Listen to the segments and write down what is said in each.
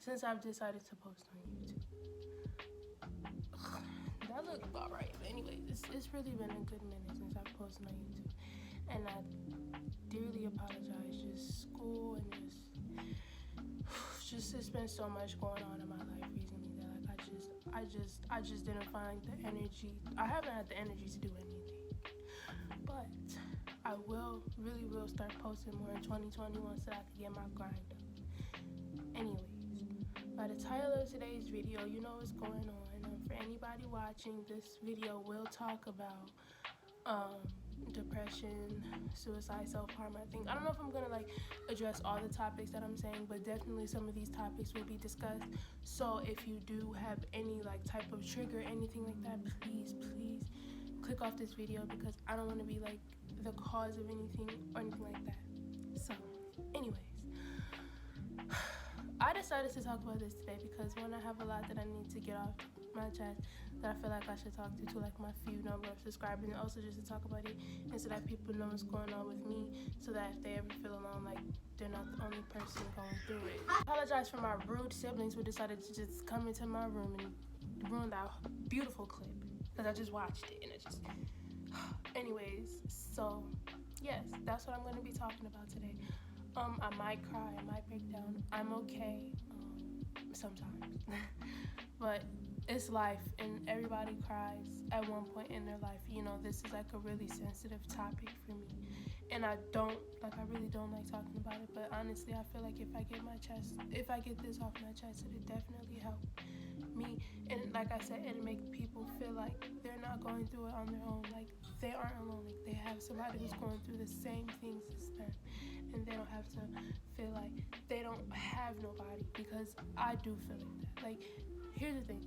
since I've decided to post on YouTube. That looked alright, but anyway, it's really been a good minute since I've posted on YouTube, and I dearly apologize. Just school and just it's been so much going on in my life recently that like I just didn't find the energy. I haven't had the energy to do anything, but I really will start posting more in 2021 so that I can get my grind up. Anyways, by the title of today's video, you know what's going on. For anybody watching, this video will talk about depression, suicide, self-harm. I don't know if I'm gonna like address all the topics that I'm saying, but definitely some of these topics will be discussed. So if you do have any like type of trigger, anything like that, please click off this video, because I don't want to be like the cause of anything or anything like that. So anyways, I decided to talk about this today because one, I have a lot that I need to get off my chest that I feel like I should talk to like my few number of subscribers, and also just to talk about it and so that people know what's going on with me, so that if they ever feel alone, like they're not the only person going through it. I apologize for my rude siblings who decided to just come into my room and ruin that beautiful clip, because I just watched it and it just anyways, so yes, that's what I'm going to be talking about today. I might cry, I might break down. I'm okay sometimes. But it's life, and everybody cries at one point in their life. You know, this is like a really sensitive topic for me, and I really don't like talking about it. But honestly, I feel like if I get this off my chest, it'll definitely help me. And like I said, it'll make people feel like they're not going through it on their own. Like they aren't alone. Like they have somebody who's going through the same things as them, and they don't have to feel like they don't have nobody, because I do feel like that. Like, here's the thing,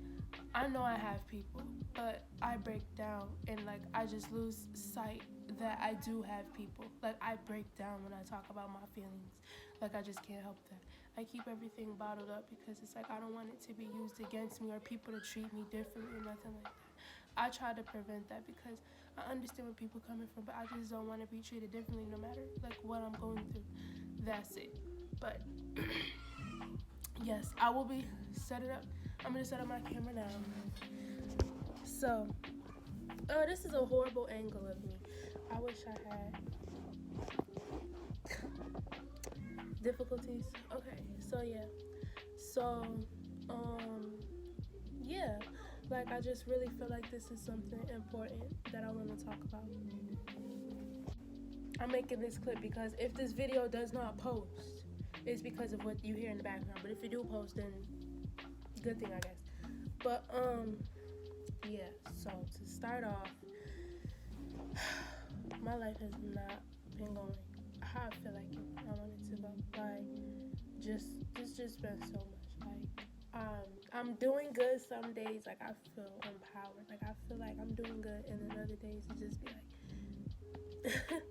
I know I have people, but I break down and like I just lose sight that I do have people. Like I break down when I talk about my feelings. Like I just can't help that. I keep everything bottled up because it's like I don't want it to be used against me or people to treat me differently or nothing like that. I try to prevent that because I understand where people are coming from, but I just don't want to be treated differently no matter like what I'm going through. That's it. But yes, I will be set it up. I'm gonna set up my camera now. So, this is a horrible angle of me. I wish I had difficulties. Okay, so yeah. So, yeah. Like, I just really feel like this is something important that I want to talk about. I'm making this clip because if this video does not post, it's because of what you hear in the background. But if you do post, then good thing, I guess. But yeah, so to start off, my life has not been going how I feel like I want it to go. Like it's just been so much. Like I'm doing good some days, like I feel empowered, like I feel like I'm doing good, and then other days it just be like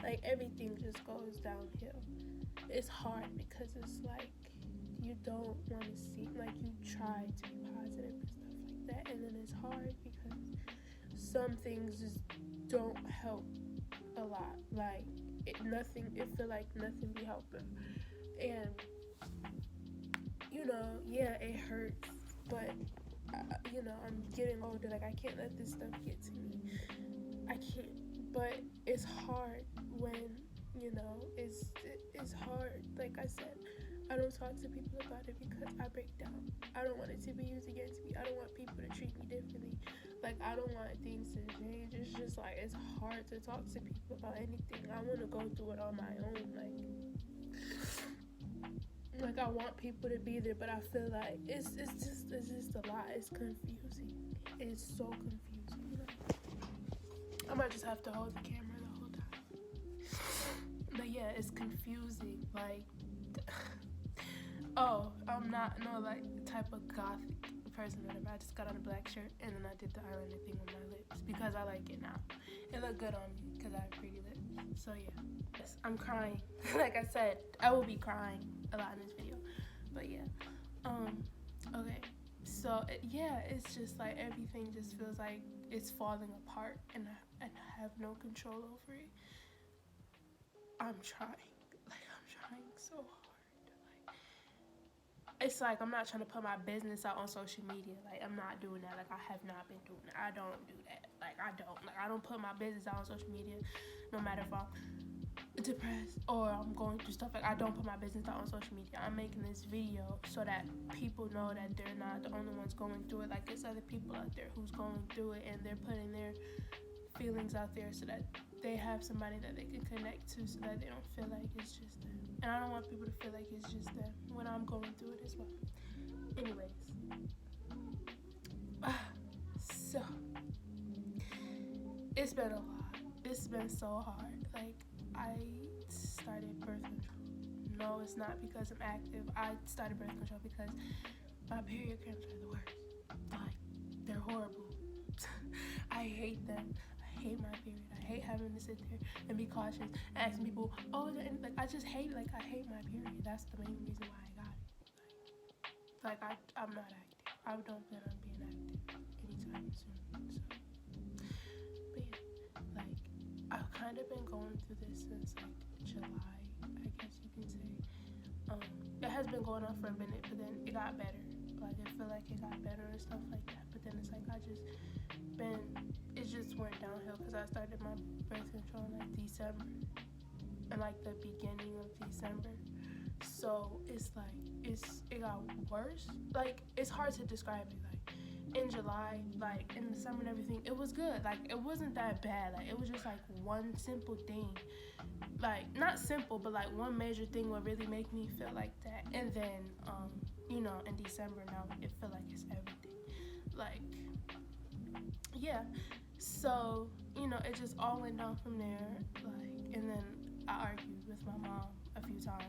like everything just goes downhill. It's hard because it's like you don't want to see, like you try to be positive and stuff like that, and then it's hard because some things just don't help a lot. Like it feel like nothing be helping, and you know, yeah, it hurts, but you know, I'm getting older. Like I can't let this stuff get to me. I can't. But it's hard when, you know, it's hard. Like I said, I don't talk to people about it because I break down. I don't want it to be used against me. I don't want people to treat me differently. Like I don't want things to change. It's just like it's hard to talk to people about anything. I want to go through it on my own. Like I want people to be there, but I feel like it's just a lot. It's confusing. It's so confusing. You know? I might just have to hold the camera the whole time. But yeah, it's confusing. Like, oh, I'm not no like type of gothic person or whatever. I just got on a black shirt and then I did the eyeliner thing on my lips because I like it now. It looked good on me because I have pretty lips. So yeah, yes, I'm crying. Like I said, I will be crying a lot in this video. But yeah, okay. So yeah, it's just like everything just feels like it's falling apart, and I have no control over it. I'm trying so hard. Like it's like I'm not trying to put my business out on social media. Like, I'm not doing that. Like, I have not been doing that. I don't do that. Like, I don't put my business out on social media, no matter if I'm depressed or I'm going through stuff. Like, I don't put my business out on social media. I'm making this video so that people know that they're not the only ones going through it. Like, it's other people out there who's going through it, and they're putting their feelings out there so that they have somebody that they can connect to, so that they don't feel like it's just them. And I don't want people to feel like it's just them when I'm going through it as well. Anyways, so it's been a lot. It's been so hard. Like, I started birth control. No, it's not because I'm active. I started birth control because my period cramps are the worst. Like, they're horrible. I hate them. I hate my period. I hate having to sit there and be cautious and asking people, oh, like, I just hate, like, I hate my period. That's the main reason why I got it. Like I'm not active. I don't plan on being active anytime soon. So, but yeah, like, I've kind of been going through this since, like, July, I guess you can say. It has been going on for a minute, but then it got better. Like, I feel like it got better and stuff like that. But then it's like it just went downhill because I started my birth control in, like, December, and, like, the beginning of December. So it's like it got worse. Like, it's hard to describe it. Like, in July, like, in the summer and everything, it was good. Like, it wasn't that bad. Like, it was just, like, one simple thing. Like, not simple, but, like, one major thing would really make me feel like that. And then, in December now, it feel like it's everything. Like, yeah. So, it just all went down from there. Like, and then I argued with my mom a few times,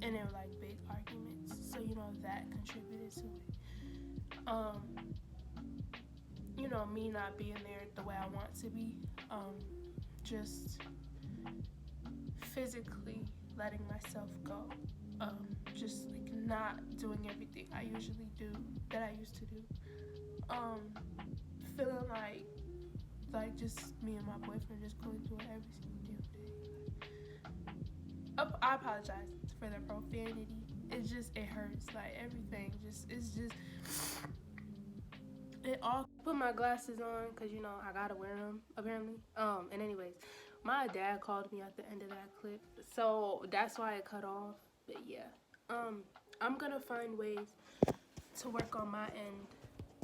and they were, like, big arguments. So, that contributed to it. Me not being there the way I want to be, just physically letting myself go, just, like, not doing everything I usually do, that I used to do, feeling like just me and my boyfriend just going through it every single damn day. I apologize for the profanity. It hurts, like, everything, it all. Put my glasses on because I gotta wear them apparently. And anyways, my dad called me at the end of that clip, so that's why it cut off. But yeah, I'm gonna find ways to work on my end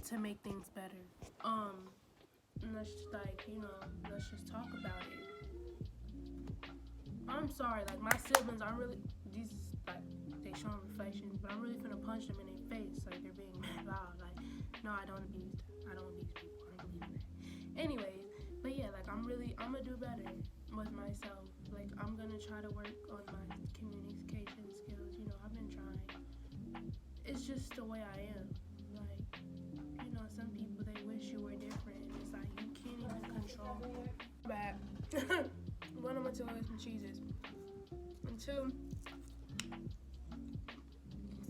to make things better. And let's just talk about it. I'm sorry, like, my siblings are really they showing reflections, but I'm really finna punch them in their face, like, they're being mad loud. Like, no, I don't abuse them. I don't abuse people. I don't believe in that. Anyways, but yeah, like, I'm gonna do better with myself. Like, I'm gonna try to work on my communication skills. I've been trying. It's just the way I am. Like, some people, they wish you were different, and it's like, you can't even control. Bad. One, I'm gonna tell you some cheeses. And two,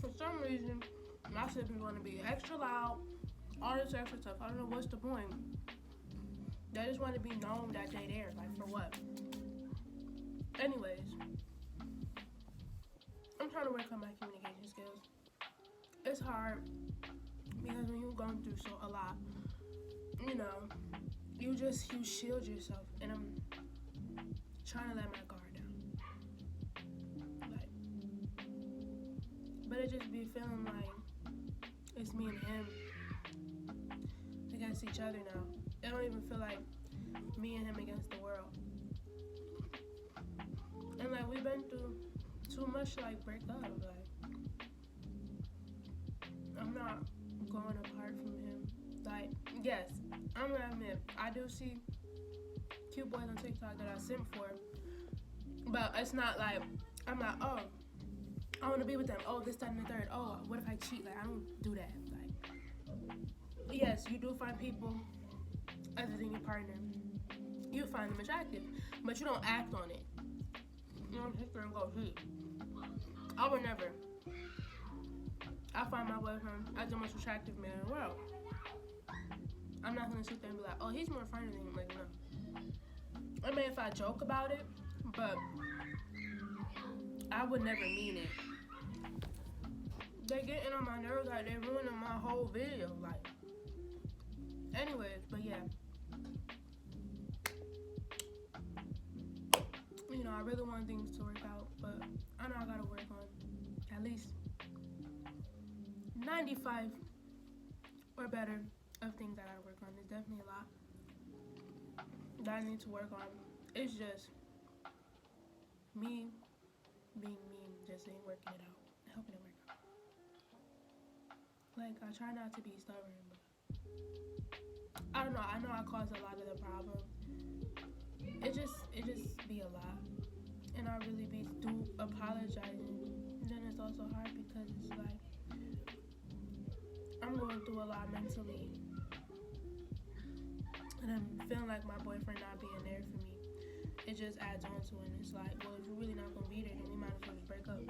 for some reason, my siblings want to be extra loud, all this extra stuff. I don't know what's the point. They just want to be known that they're there. Like, for what? Anyways, I'm trying to work on my communication skills. It's hard because when you're going through a lot, you shield yourself, and I'm trying to let my guard down. Like, but it just be feeling like it's me and him against each other now. It don't even feel like me and him against the world. And, like, we've been through too much to, like, break up. Like, I'm not going apart from him. Like, yes, I'm gonna admit, I do see cute boys on TikTok that I simp for, but it's not like I'm like, oh, I want to be with them. Oh, this, that, and the third. Oh, what if I cheat? Like, I don't do that. Like, yes, you do find people other than your partner. You find them attractive, but you don't act on it. You don't sit there and go, cheat. I would never. I find my boyfriend as the most attractive man in the world. I'm not gonna sit there and be like, oh, he's more funny than him. Like, no. I mean, if I joke about it, but I would never mean it. they getting on my nerves, like they ruining my whole video. Like, anyways, but yeah. You know, I really want things to work out, but I know I gotta work on at least 95 or better of things I gotta work on. There's definitely a lot that I need to work on. It's just me being me, just ain't working it out, helping it work out. Like, I try not to be stubborn, but I don't know. I know I cause a lot of the problems. It just be a lot, and I really be apologizing. And then it's also hard because it's like I'm going through a lot mentally, and I'm feeling like my boyfriend not being there for me. It just adds on to it. And it's like, well, if you're really not gonna be there, then we might as well just break up.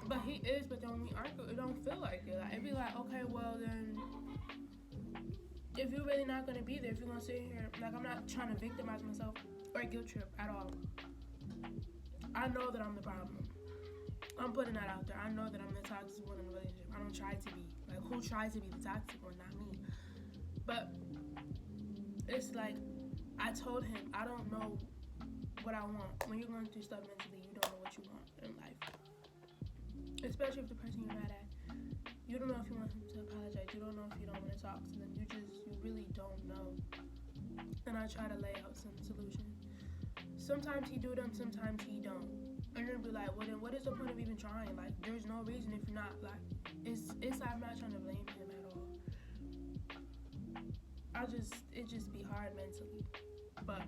But he is, but then when we argue, it don't feel like it. Like, it'd be like, okay, well then, if you're really not gonna be there, if you're gonna sit here, like, I'm not trying to victimize myself or guilt trip at all. I know that I'm the problem. I'm putting that out there. I know that I'm the toxic one in the relationship. I don't try to be. Like, who tries to be the toxic one? Not me. But it's like, I told him, I don't know what I want. When you're going through stuff mentally, you don't know what you want in life. Especially if the person you're mad at, you don't know if you want him to apologize. You don't know if you don't want to talk to them. You really don't know. And I try to lay out some solutions. Sometimes he do them, sometimes he don't. And you're gonna be like, well then what is the point of even trying? Like, there's no reason if you're not, like, it's I'm not trying to blame him at all. It just be hard mentally. But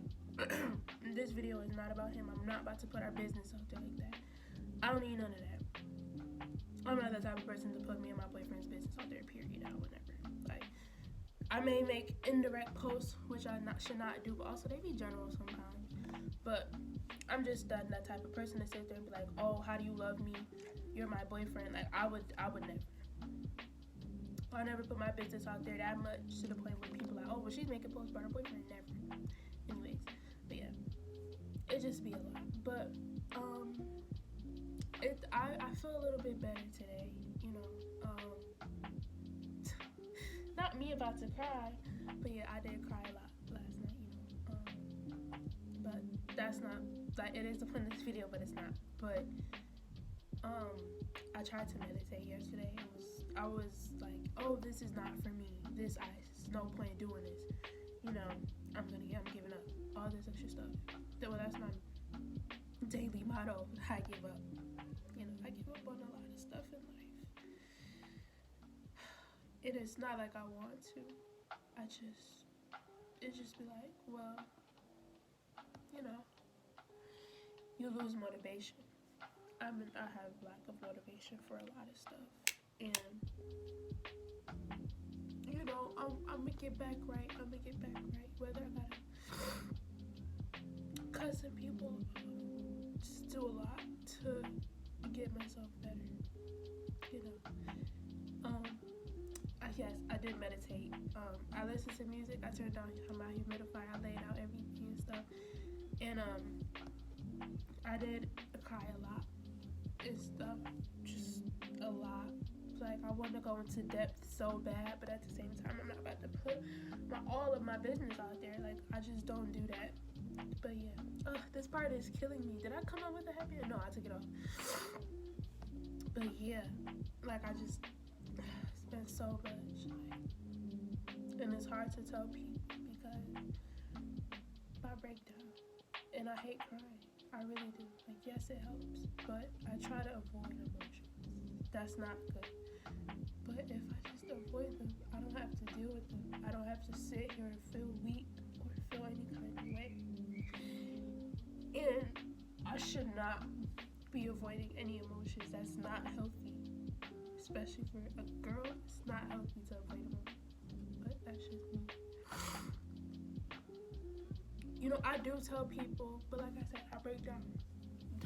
this video is not about him. I'm not about to put our business out there like that. I don't need none of that. I'm not the type of person to put me and my boyfriend's business out there, period, out whenever. Like, I may make indirect posts, which I should not do, but also they be general sometimes. But I'm just that type of person to sit there and be like, oh, how do you love me? You're my boyfriend. Like, I would never. I never put my business out there that much to the point where people are like, oh, well, she's making posts about her boyfriend. Never. Anyways, but yeah, it just be a lot. But I feel a little bit better today. You know, not me about to cry, but yeah, I did cry a lot last night. You know, but that's not like it is the point of this video, but it's not. But I tried to meditate yesterday. I was like, oh, this is not for me. There's no point in doing this. You know, I'm giving up. All this extra stuff. Well, that's my daily motto. I give up. You know, I give up on a lot of stuff in life. It is not like I want to. It just be like, well, you know, you lose motivation. I have lack of motivation for a lot of stuff, and you know, I'm gonna get back right. Whether I gotta cuss at people, just do a lot to get myself better. You know, yes, I did meditate. I listened to music. I turned on my humidifier. I laid out everything and stuff, and I did cry a lot. And stuff, just a lot. Like, I want to go into depth so bad, but at the same time, I'm not about to put all of my business out there. Like, I just don't do that. But yeah, this part is killing me. Did I come up with a happy? No, I took it off. But yeah, like, it's been so much, like, and it's hard to tell people because my breakdown, and I hate crying. I really do. Like, yes, it helps, but I try to avoid emotions. That's not good. But if I just avoid them, I don't have to deal with them. I don't have to sit here and feel weak or feel any kind of way. And I should not be avoiding any emotions. That's not healthy. Especially for a girl, it's not healthy to avoid emotions. But that's just me. You know, I do tell people, but like I said, I break down.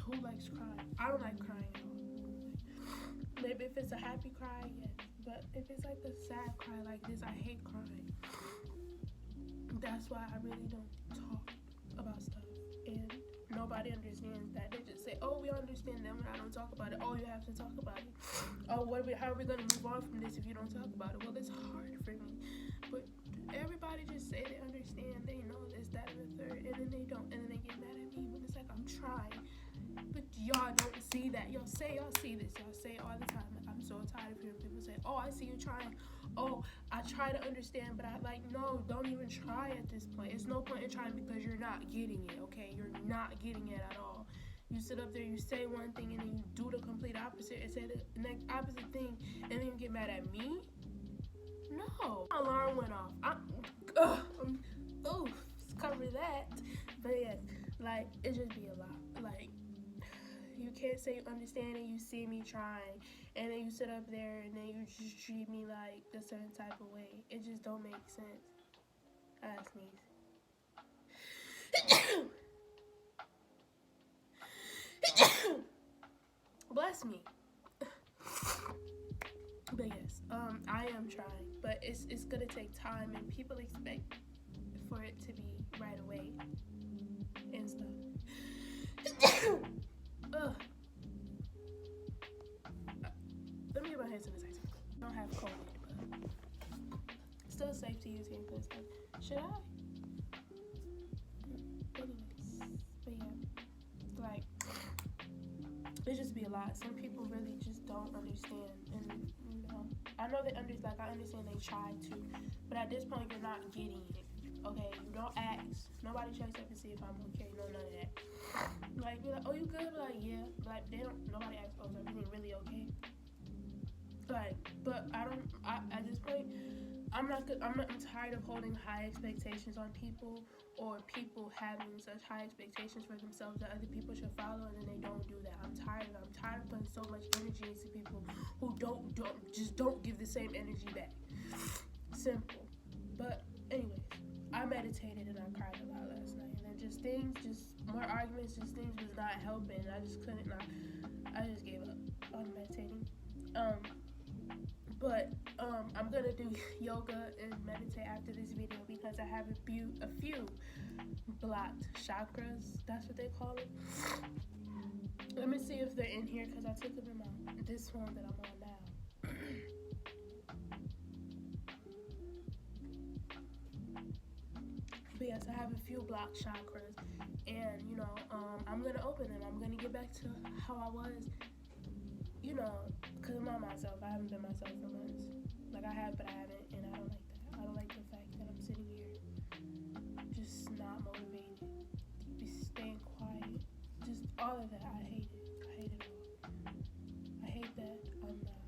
Who likes crying? I don't like crying at all. Maybe if it's a happy cry, yes. But if it's like a sad cry like this, I hate crying. That's why I really don't talk about stuff. And nobody understands that. They just say, oh, we understand them, and I don't talk about it. Oh, you have to talk about it. Oh, how are we going to move on from this if you don't talk about it? Well, it's hard for me. But everybody just say they understand, they know this, that, and the third, and then they don't, and then they get mad at me when it's like I'm trying. But y'all don't see that. Y'all see this. Y'all say it all the time. Like, I'm so tired of hearing people say, oh, I see you trying. Oh, I try to understand, but I no, don't even try at this point. It's no point in trying because you're not getting it, okay? You're not getting it at all. You sit up there, you say one thing, and then you do the complete opposite and say the next opposite thing, and then you get mad at me? No. My alarm went off. Cover that. But yeah, like, it just be a lot. Like, you can't say you understand and you see me trying, and then you sit up there and then you just treat me like a certain type of way. It just don't make sense. I sneeze. Bless me. But yes, I am trying, but it's gonna take time, and people expect for it to be right away and stuff. Let me get my hands sanitizer. I don't have COVID, but still safe to use hand sanitizer. Should I? Anyways, but yeah, like, it just be a lot. Some people really just don't understand, and I know they understand. Like, I understand they try to, but at this point, you're not getting it. Okay, you don't ask. Nobody checks up and see if I'm okay. No, none of that. Like, you're like, oh, you good? Like, yeah. Like, they don't. Nobody asks, oh, is everything really okay? Like, but at this point, I'm tired of holding high expectations on people, or people having such high expectations for themselves that other people should follow, and then they don't do that. I'm tired of putting so much energy into people who don't give the same energy back. Simple. But anyways, I meditated and I cried a lot last night, and then more arguments, just things was not helping. I just couldn't. I just gave up on meditating. But I'm gonna do yoga and meditate after this video because I have a few blocked chakras. That's what they call it. Let me see if they're in here because I took them in this one that I'm on now. But yes, I have a few blocked chakras, and I'm gonna open them. I'm gonna get back to how I was. Because I'm not myself. I haven't been myself for months. Like, I have, but I haven't, and I don't like that. I don't like the fact that I'm sitting here just not motivated, staying quiet, just all of that. I hate it. I hate it all. I hate that I'm not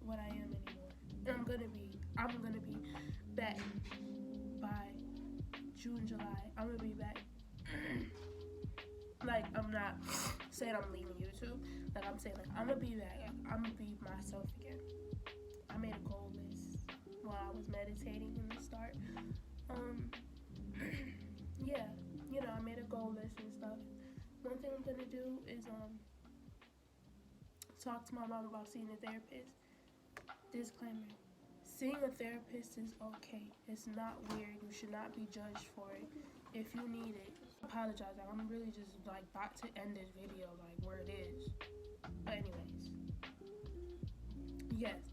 what I am anymore. And I'm gonna be back by June, July. I'm gonna be back. Like, I'm not saying I'm leaving YouTube. Like, I'm saying, like, I'm gonna be back. I'm gonna be myself again. I made a goal list while I was meditating in the start. Yeah, I made a goal list and stuff. One thing I'm gonna do is talk to my mom about seeing a therapist. Disclaimer: seeing a therapist is okay. It's not weird. You should not be judged for it. If you need it, apologize. I'm really just about to end this video where it is. But anyways, yes.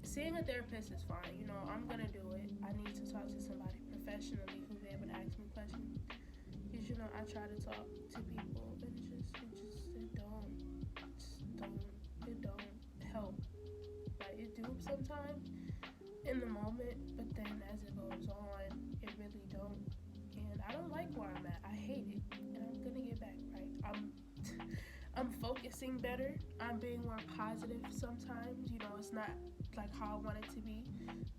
Seeing a therapist is fine. I'm gonna do it. I need to talk to somebody professionally who's able to ask me questions. Because I try to talk to people, and it don't help. Like, it do sometimes in the moment, but then as it goes on, it really don't. And I don't like where I'm at. I hate it, and I'm gonna get back right. I'm focusing better. I'm being more positive sometimes. It's not like how I want it to be,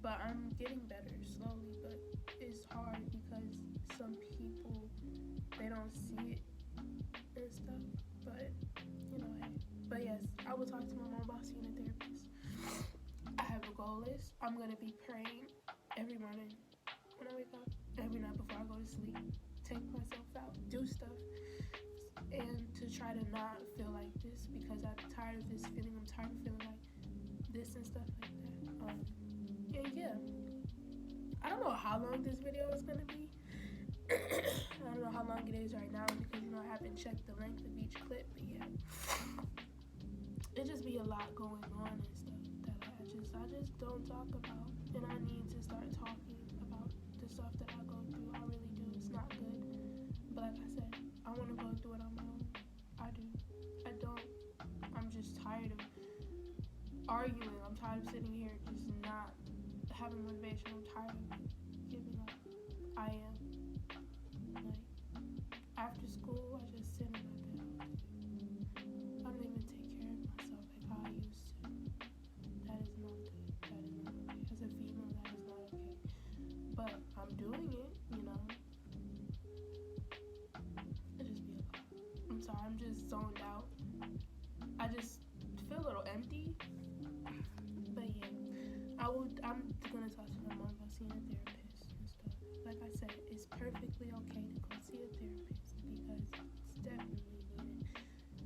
but I'm getting better slowly. But it's hard because some people, they don't see it and stuff. But but yes, I will talk to my mom about seeing a therapist. I have a goal list. I'm gonna be praying every morning when I wake up, every night before I go to sleep, take myself out, do stuff, and to try to not feel like this, because I'm tired of this feeling. I'm tired of feeling like this and stuff like that. And yeah, I don't know how long this video is gonna be. I don't know long it is right now because, you know, I haven't checked the length of each clip, but yeah. It just be a lot going on and stuff that I just don't talk about, and I need to start talking about the stuff that I go through. I really do. It's not good, but like I said, I want to go through it on my own. I do. I don't. I'm just tired of arguing. I'm tired of sitting here just not having motivation. I'm tired of giving up. I am. Like, after school, I just sit in my bed all day. I don't even take care of myself like how I used to. That is not good. That is not okay. As a female, that is not okay. But I'm doing it, you know. It just be a lot. I'm sorry, I'm just zoned out. I just feel a little empty. But yeah, I'm gonna talk to my mom about seeing a therapist and stuff. Like I said, it's perfectly okay to go see a therapist because it's definitely needed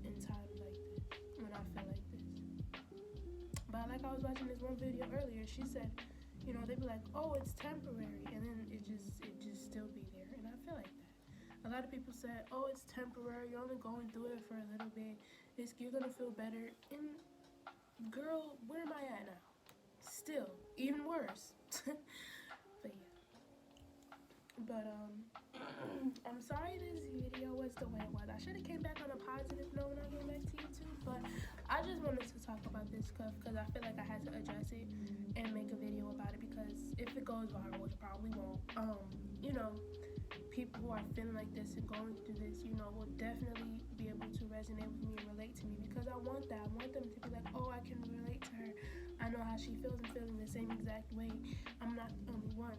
in times like this, when I feel like this. But like I was watching this one video earlier, she said, you know, they'd be like, oh, it's temporary, and then it just still be there, and I feel like that. A lot of people said, oh, it's temporary, you're only going through it for a little bit, you're gonna feel better, and girl, where am I at now? Still, even worse. But yeah. But I'm sorry this video was the way it was. I should have came back on a positive note when I came back to YouTube, but I just wanted to talk about this stuff because I feel like I had to address it and make a video about it, because if it goes viral, which it probably won't, you know, people who are feeling like this and going through this, you know, will definitely be able to resonate with me and relate to me, because I want that. I want them to be like, oh, I can relate to her. I know how she feels and feeling the same exact way. I'm not the only one.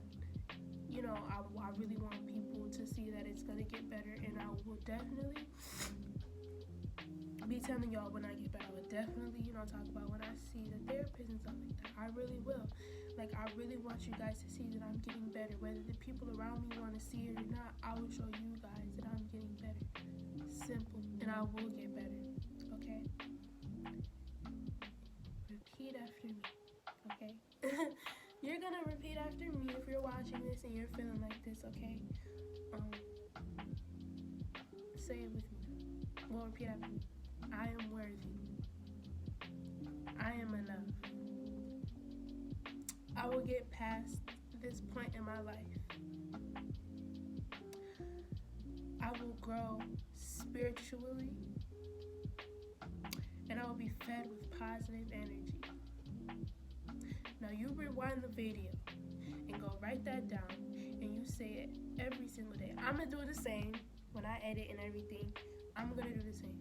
You know, I really want people to see that it's going to get better, and I will definitely be telling y'all when I get better. I will definitely, you know, talk about when I see the therapist and stuff like that. I really will. Like, I really want you guys to see that I'm getting better. Whether the people around me want to see it or not, I will show you guys that I'm getting better. Simple. And I will get better. Okay? Repeat after me. Okay? You're gonna repeat after me if you're watching this and you're feeling like this, okay? Say it with me. Well, repeat after me. I am worthy. I am enough. I will get past this point in my life. I will grow spiritually, and I will be fed with positive energy. Now you rewind the video and go write that down, and you say it every single day. I'm gonna do the same when I edit and everything. I'm gonna do the same,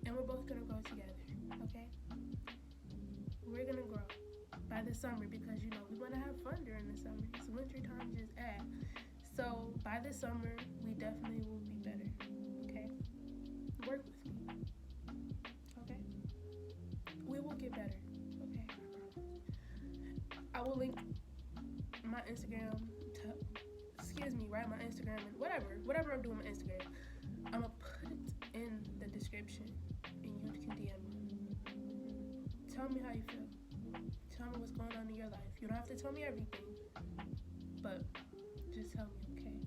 and we're both gonna grow together. Okay? We're gonna grow by the summer, because you know we want to have fun during the summer. It's winter time just at. So by the summer, we definitely will be better. Okay? Work with me. Okay? We will get better. Okay? I promise. I will link my Instagram my Instagram and whatever I'm doing on Instagram. I'm gonna put it in the description, and you can DM me. Tell me how you feel. Tell me what's going on in your life. You don't have to tell me everything, but just tell me, okay?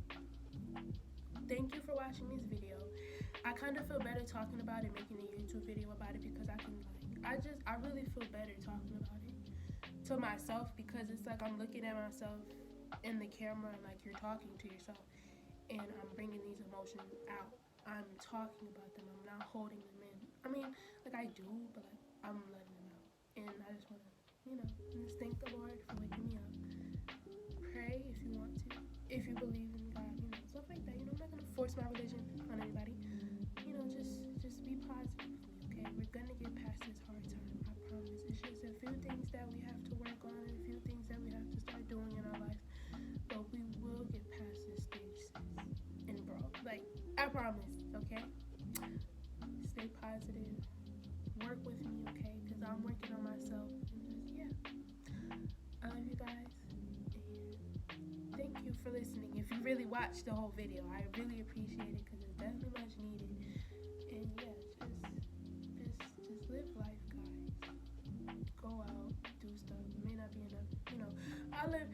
Thank you for watching this video. I kind of feel better talking about it, making a YouTube video about it, because I really feel better talking about it to myself, because it's like I'm looking at myself in the camera and like you're talking to yourself, and I'm bringing these emotions out. I'm talking about them. I'm not holding them in. I mean, like I do, but like I'm letting them out. And I just want to, you know, just thank the Lord for waking me up. Pray if you want to. If you believe in God, you know, stuff like that. You know, I'm not going to force my religion on anybody. You know, just be positive with me, okay? We're going to get past this hard time. I promise. It's just a few things that we have to work on, and a few things that we have to start doing in our life. But we will get past this stage, sis. And bro, like, I promise, okay? Stay positive. Work with me, okay? Because I'm working on myself. And just, yeah. I love you guys. And thank you for listening. If you really watched the whole video, I really appreciate it, because it's definitely much needed. And yeah, just live life, guys. Go out, do stuff. It may not be enough, you know. I live